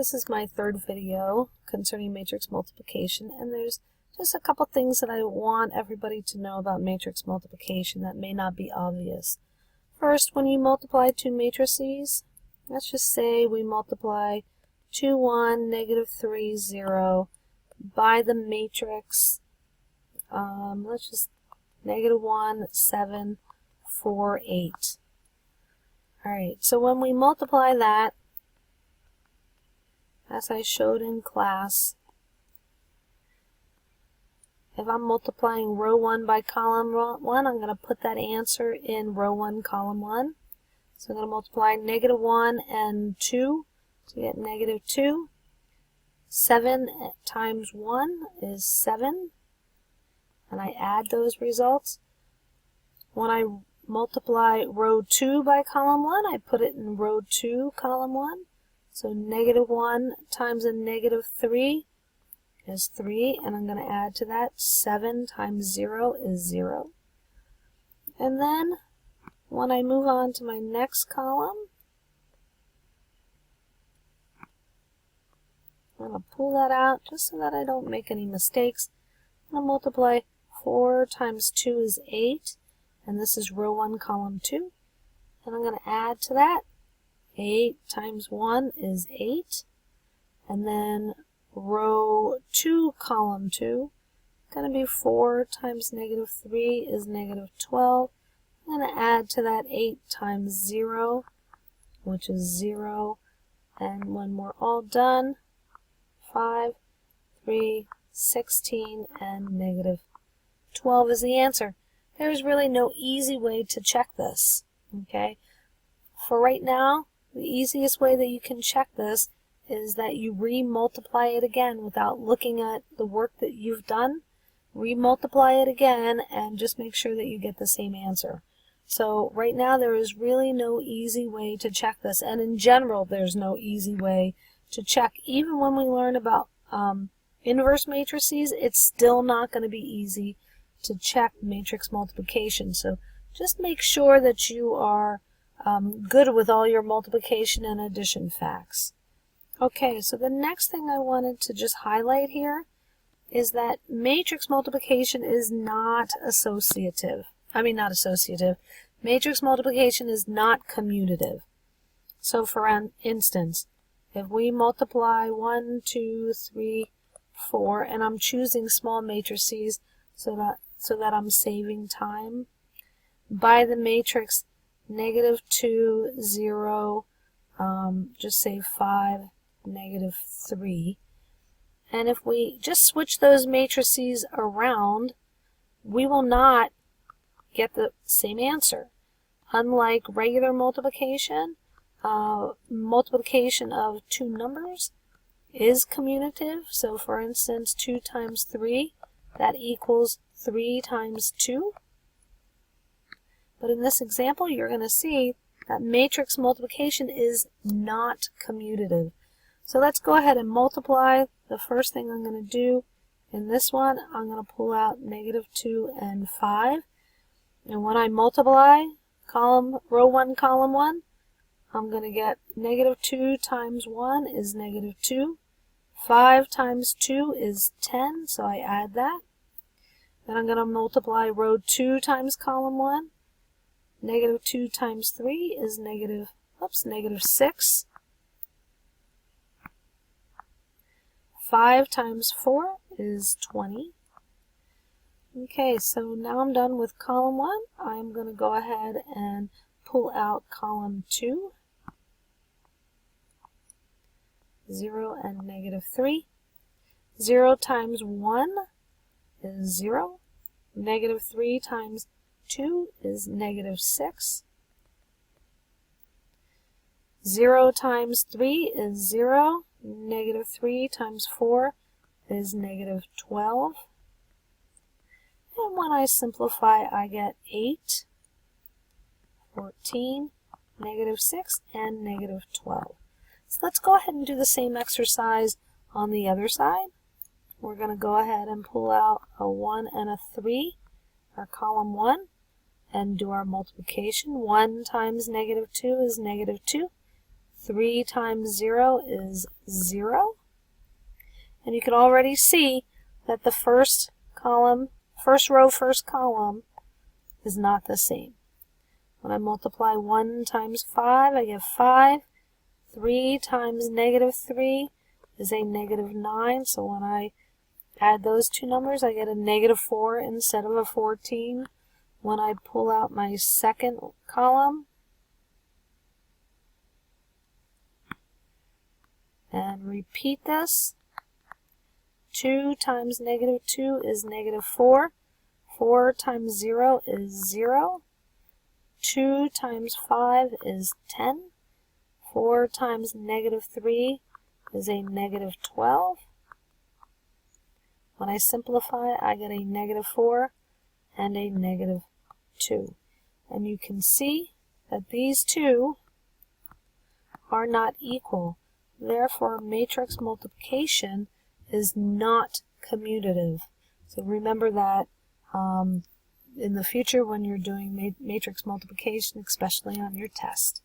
This is my third video concerning matrix multiplication, and there's just a couple things that I want everybody to know about matrix multiplication that may not be obvious. First, when you multiply two matrices, let's just say we multiply 2, 1, negative 3, 0 by the matrix, let's just negative 1, 7, 4, 8. Alright, so when we multiply that, as I showed in class, if I'm multiplying row 1 by column 1, I'm going to put that answer in row 1, column 1. So I'm going to multiply negative 1 and 2 to get negative 2. 7 times 1 is 7, and I add those results. When I multiply row 2 by column 1, I put it in row 2, column 1. So negative 1 times a negative 3 is 3, and I'm going to add to that 7 times 0 is 0. And then when I move on to my next column, I'm going to pull that out just so that I don't make any mistakes. I'm going to multiply 4 times 2 is 8, and this is row 1, column 2. And I'm going to add to that 8 times 1 is 8, and then row 2, column 2, going to be 4 times negative 3 is negative 12. I'm going to add to that 8 times 0, which is 0, and when we're all done, 5, 3, 16, and negative 12 is the answer. There's really no easy way to check this, okay? For right now, the easiest way that you can check this is that you re-multiply it again without looking at the work that you've done. Re-multiply it again and just make sure that you get the same answer. So right now there is really no easy way to check this, and in general there's no easy way to check. Even when we learn about inverse matrices, it's still not going to be easy to check matrix multiplication. So just make sure that you are good with all your multiplication and addition facts. Okay, so the next thing I wanted to just highlight here is that matrix multiplication is not associative. Not associative. Matrix multiplication is not commutative. So for instance, if we multiply 1, 2, 3, 4, and I'm choosing small matrices so that I'm saving time, by the matrix negative 2, 0, just say 5, negative 3. And if we just switch those matrices around, we will not get the same answer. Unlike regular multiplication, multiplication of two numbers is commutative. So for instance, 2 times 3, that equals 3 times 2. But in this example, you're going to see that matrix multiplication is not commutative. So let's go ahead and multiply. The first thing I'm going to do in this one, I'm going to pull out negative 2 and 5. And when I multiply row 1, column 1, I'm going to get negative 2 times 1 is negative 2. 5 times 2 is 10, so I add that. Then I'm going to multiply row 2 times column 1. Negative 2 times 3 is negative 6. 5 times 4 is 20. Okay, so now I'm done with column 1. I'm going to go ahead and pull out column 2. 0 and negative 3. 0 times 1 is 0. Negative 3 times 2 is negative 6. 0 times 3 is 0. Negative 3 times 4 is negative 12. And when I simplify, I get 8, 14, negative 6, and negative 12. So let's go ahead and do the same exercise on the other side. We're going to go ahead and pull out a 1 and a 3, our column 1, and do our multiplication. 1 times negative 2 is negative 2. 3 times 0 is 0. And you can already see that the first column, first row, first column is not the same. When I multiply 1 times 5, I get 5. 3 times negative 3 is a negative 9. So when I add those two numbers, I get a negative 4 instead of a 14. When I pull out my second column and repeat this, 2 times negative 2 is negative 4. 4 times 0 is 0. 2 times 5 is 10. 4 times negative 3 is a negative 12. When I simplify, I get a negative 4 and a negative 2. And you can see that these two are not equal. Therefore, matrix multiplication is not commutative. So remember that in the future when you're doing matrix multiplication, especially on your test.